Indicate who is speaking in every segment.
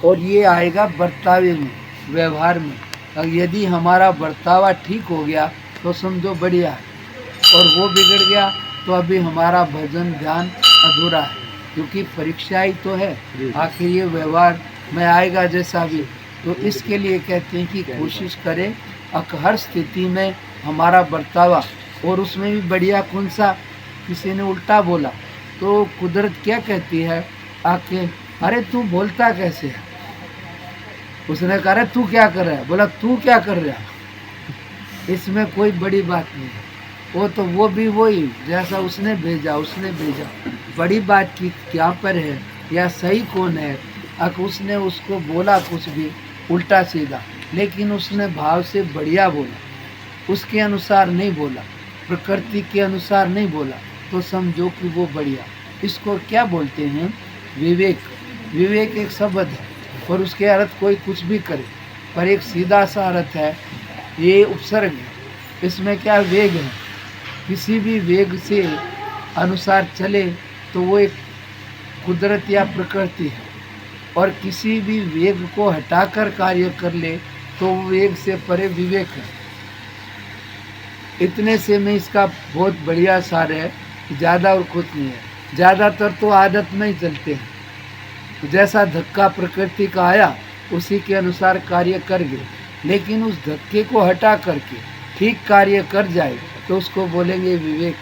Speaker 1: और ये आएगा बर्तावे में, व्यवहार में। और यदि हमारा बर्तावा ठीक हो गया तो समझो बढ़िया है, और वो बिगड़ गया तो अभी हमारा भजन ध्यान अधूरा है, क्योंकि परीक्षा ही तो है। आखिर ये व्यवहार में आएगा जैसा भी। तो इसके लिए कहते हैं कि कोशिश करें हर स्थिति में हमारा बर्तावा, और उसमें भी बढ़िया कौन सा। किसी ने उल्टा बोला तो कुदरत क्या कहती है आके, अरे तू बोलता कैसे है। उसने कहा अरे तू क्या कर रहा है, बोला तू क्या कर रहा है। इसमें कोई बड़ी बात नहीं है, वो तो वो भी वही जैसा उसने भेजा बड़ी बात की क्या पर है या सही कौन है। उसने उसको बोला कुछ भी उल्टा सीधा, लेकिन उसने भाव से बढ़िया बोला, उसके अनुसार नहीं बोला, प्रकृति के अनुसार नहीं बोला, तो समझो कि वो बढ़िया। इसको क्या बोलते हैं, विवेक। विवेक एक शब्द है और उसके अर्थ कोई कुछ भी करे, पर एक सीधा सा अर्थ है, ये उपसर्ग है, इसमें क्या वेग है। किसी भी वेग से अनुसार चले तो वो एक कुदरत या प्रकृति है, और किसी भी वेग को हटाकर कार्य कर ले तो वो वेग से परे विवेक है। इतने से में इसका बहुत बढ़िया सार है, ज़्यादा और कुछ नहीं है। ज़्यादातर तो आदत में ही चलते हैं, जैसा धक्का प्रकृति का आया उसी के अनुसार कार्य कर गए, लेकिन उस धक्के को हटा करके ठीक कार्य कर जाए तो उसको बोलेंगे विवेक।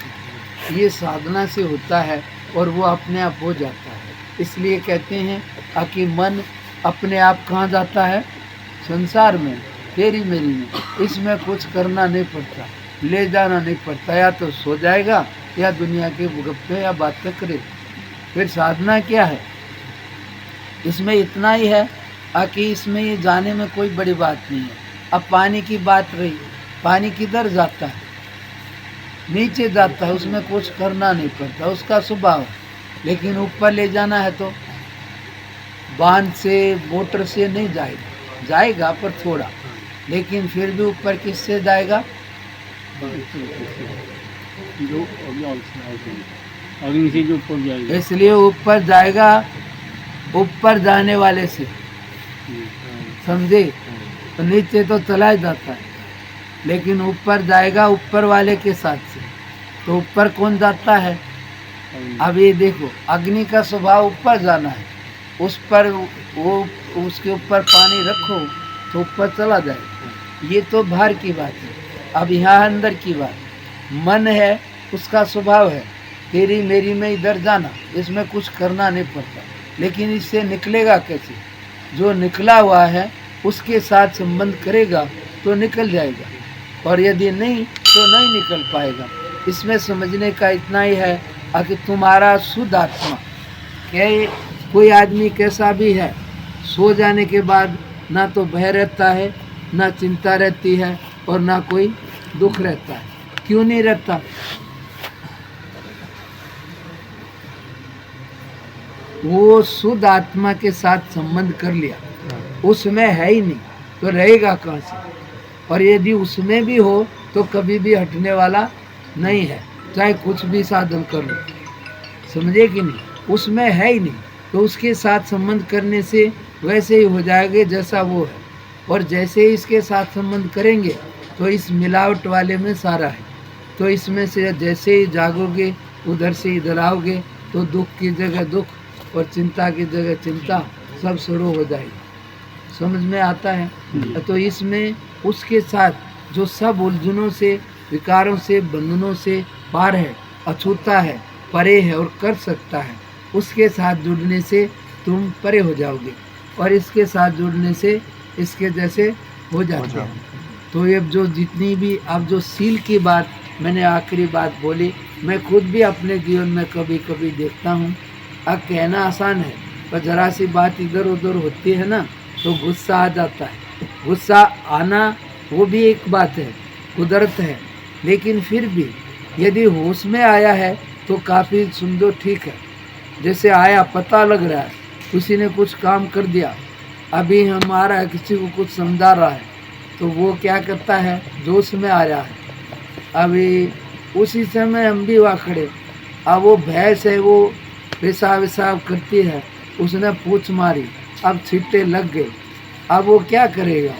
Speaker 1: ये साधना से होता है और वो अपने आप हो जाता है। इसलिए कहते हैं कि मन अपने आप कहाँ जाता है, संसार में, तेरी मेरी में। इसमें कुछ करना नहीं पड़ता, ले जाना नहीं पड़ता, या तो सो जाएगा या दुनिया के गप्पे या बातें करे। फिर साधना क्या है, इसमें इतना ही है कि इसमें ये जाने में कोई बड़ी बात नहीं है। अब पानी की बात रही, पानी किधर जाता है, नीचे जाता है, उसमें कुछ करना नहीं पड़ता, उसका स्वभाव है। लेकिन ऊपर ले जाना है तो बांध से मोटर से नहीं जाएगा, जाएगा पर थोड़ा, लेकिन फिर भी ऊपर किससे जाएगा,
Speaker 2: जो अग्नि से जो ऊपर जाएगा,
Speaker 1: इसलिए ऊपर जाएगा ऊपर जाने वाले से, समझे। तो नीचे तो चला जाता है, लेकिन ऊपर जाएगा ऊपर वाले के साथ से। तो ऊपर कौन जाता है, अब ये देखो, अग्नि का स्वभाव ऊपर जाना है, उस पर वो उसके ऊपर पानी रखो तो ऊपर चला जाएगा। ये तो बाहर की बात है। अब यहाँ अंदर की बात, मन है, उसका स्वभाव है तेरी मेरी में इधर जाना, इसमें कुछ करना नहीं पड़ता। लेकिन इससे निकलेगा कैसे, जो निकला हुआ है उसके साथ संबंध करेगा तो निकल जाएगा, और यदि नहीं तो नहीं निकल पाएगा। इसमें समझने का इतना ही है कि तुम्हारा शुद्ध आत्मा, कोई आदमी कैसा भी है, सो जाने के बाद ना तो भय रहता है, ना चिंता रहती है, और ना कोई दुख रहता है। क्यों नहीं रहता, वो शुद्ध आत्मा के साथ संबंध कर लिया, उसमें है ही नहीं तो रहेगा कहाँ से। और यदि उसमें भी हो तो कभी भी हटने वाला नहीं है, चाहे कुछ भी साधन कर लो, समझे कि नहीं। उसमें है ही नहीं तो उसके साथ संबंध करने से वैसे ही हो जाएगा जैसा वो है। और जैसे ही इसके साथ संबंध करेंगे तो इस मिलावट वाले में सारा है। तो इसमें से जैसे ही जागोगे, उधर से इधर आओगे, तो दुख की जगह दुख और चिंता की जगह चिंता, सब शुरू हो जाएगी। समझ में आता है। तो इसमें उसके साथ जो सब उलझनों से, विकारों से, बंधनों से पार है, अछूता है, परे है और कर सकता है, उसके साथ जुड़ने से तुम परे हो जाओगे, और इसके साथ जुड़ने से इसके जैसे हो जाते हैं। तो ये जो जितनी भी अब जो सील की बात मैंने आखिरी बात बोली, मैं खुद भी अपने जीवन में कभी कभी देखता हूँ। अब कहना आसान है, पर जरा सी बात इधर उधर होती है ना तो गुस्सा आ जाता है। गुस्सा आना वो भी एक बात है, कुदरत है, लेकिन फिर भी यदि होश में आया है तो काफ़ी सुंदर, ठीक है। जैसे आया, पता लग रहा है किसी ने कुछ काम कर दिया, अभी हमारा किसी को कुछ समझा रहा है, तो वो क्या करता है, जोश में आ रहा है। अभी उसी समय हम भी वहाँ खड़े, अब वो भैंस है, वो पेशाब वेशाब करती है, उसने पूछ मारी, अब छींटे लग गए, अब वो क्या करेगा?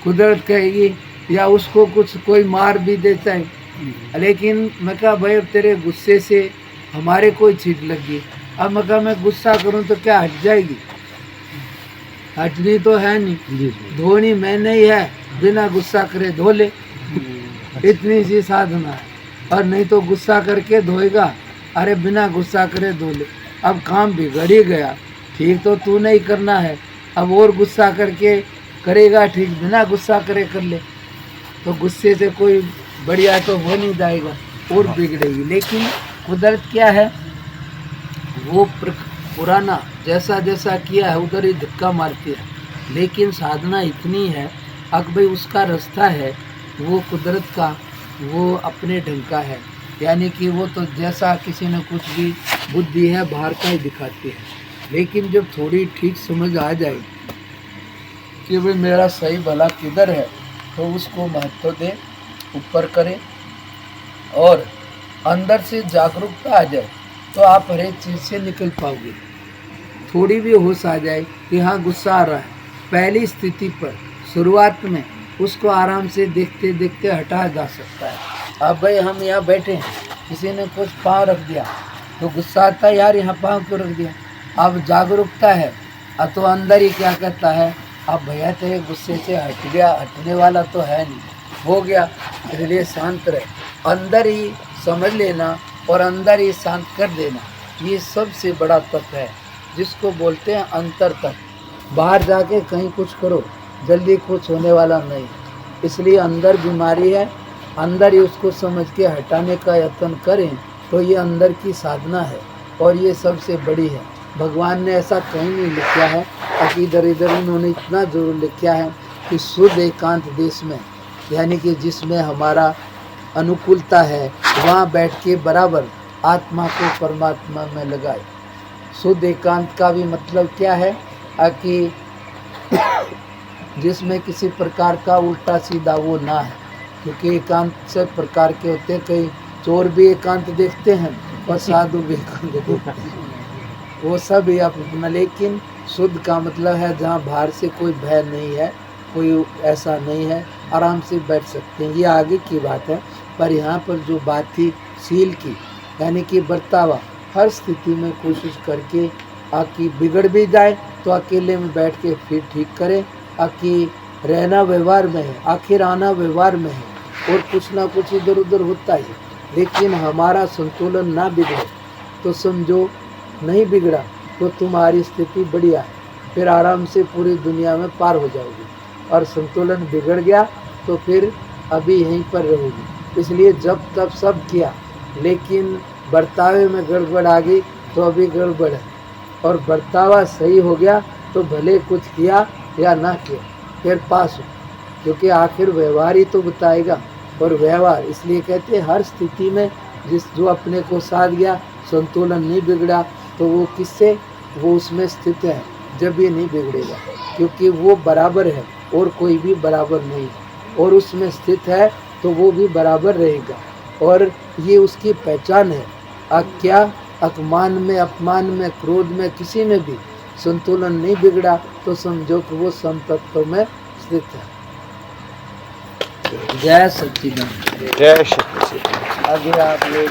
Speaker 1: कुदरत कहेगी या उसको कुछ कोई मार भी देता है। लेकिन मैं कहा भाई अब तेरे गुस्से से हमारे कोई छींट लगी, अब मैं कहा मैं गुस्सा करूं तो क्या हट जाएगी? हटनी तो है नहीं, धोनी मैंने ही है, बिना गुस्सा करे धो ले, इतनी सी साधना है। और नहीं तो गुस्सा करके धोएगा, अरे बिना गुस्सा करे धो ले। अब काम बिगड़ ही गया, ठीक तो तू नहीं करना है, अब और गुस्सा करके करेगा ठीक, बिना गुस्सा करे कर ले, तो गुस्से से कोई बढ़िया तो हो नहीं जाएगा और बिगड़ेगी। लेकिन कुदरत क्या है, वो पुराना जैसा जैसा किया है उधर ही धक्का मारती है। लेकिन साधना इतनी है अब भाई उसका रास्ता है, वो कुदरत का, वो अपने ढंग का है। यानी कि वो तो जैसा किसी ने कुछ भी बुद्धि है बाहर का ही दिखाती है। लेकिन जब थोड़ी ठीक समझ आ जाए कि भाई मेरा सही भला किधर है, तो उसको महत्व दे, ऊपर करे और अंदर से जागरूकता आ जाए, तो आप हर एक चीज़ से निकल पाओगे। थोड़ी भी होश आ जाए कि हाँ गुस्सा आ रहा है, पहली स्थिति पर शुरुआत में उसको आराम से देखते देखते हटाया जा सकता है। अब भाई हम यहाँ बैठे हैं, किसी ने कुछ पाँव रख दिया तो गुस्सा आता है, यार यहाँ पाँव क्यों रख दिया? अब जागरूकता है, अब तो अंदर ही क्या कहता है, अब भैया तेरे गुस्से से हट गया, हटने वाला तो है नहीं, हो गया, इसलिए शांत रहे। अंदर ही समझ लेना और अंदर ही शांत कर देना, ये सबसे बड़ा तत्व है जिसको बोलते हैं अंतर तत्व। बाहर जाके कहीं कुछ करो, जल्दी कुछ होने वाला नहीं। इसलिए अंदर बीमारी है, अंदर ही उसको समझ के हटाने का यत्न करें, तो ये अंदर की साधना है और ये सबसे बड़ी है। भगवान ने ऐसा कहीं नहीं लिखा है, इधर इधर उन्होंने इतना जरूर लिखा है कि शुद्ध एकांत देश में, यानी कि जिसमें हमारा अनुकूलता है, वहाँ बैठ के बराबर आत्मा को परमात्मा में लगाए। शुद्ध एकांत का भी मतलब क्या है कि जिसमें किसी प्रकार का उल्टा सीधा वो ना है, क्योंकि एकांत से प्रकार के होते हैं, कई चोर भी एकांत देखते हैं और साधु भी एकांत देखते हैं, वो सब ही अपना। लेकिन शुद्ध का मतलब है जहाँ बाहर से कोई भय नहीं है, कोई ऐसा नहीं है, आराम से बैठ सकते हैं। ये आगे की बात है, पर यहाँ पर जो बात थी सील की, यानी कि बर्तावा हर स्थिति में कोशिश करके आकि बिगड़ भी जाए तो अकेले में बैठ के फिर ठीक करें, आकि रहना व्यवहार में है, आखिर आना व्यवहार में है और कुछ ना कुछ इधर उधर होता ही। लेकिन हमारा संतुलन ना बिगड़े तो समझो नहीं बिगड़ा तो तुम्हारी स्थिति बढ़िया है, फिर आराम से पूरी दुनिया में पार हो जाओगी। और संतुलन बिगड़ गया तो फिर अभी यहीं पर रहोगी। इसलिए जब तब सब किया, लेकिन बर्तावे में गड़बड़ आ गई तो अभी गड़बड़ है, और बर्तावा सही हो गया तो भले कुछ किया या ना किया फिर पास हो, क्योंकि आखिर व्यवहार ही तो बताएगा। और व्यवहार इसलिए कहते हैं हर स्थिति में जो अपने को साथ गया, संतुलन नहीं बिगड़ा, तो वो किससे, वो उसमें स्थित है, जब ये नहीं बिगड़ेगा, क्योंकि वो बराबर है और कोई भी बराबर नहीं, और उसमें स्थित है तो वो भी बराबर रहेगा। और ये उसकी पहचान है। क्या अपमान में, अपमान में, क्रोध में, किसी में भी संतुलन नहीं बिगड़ा तो समझो कि वो समतत्व में स्थित है। जय सच्चिदानंद।
Speaker 3: जय श्री कृष्ण।
Speaker 1: आगे आप लोग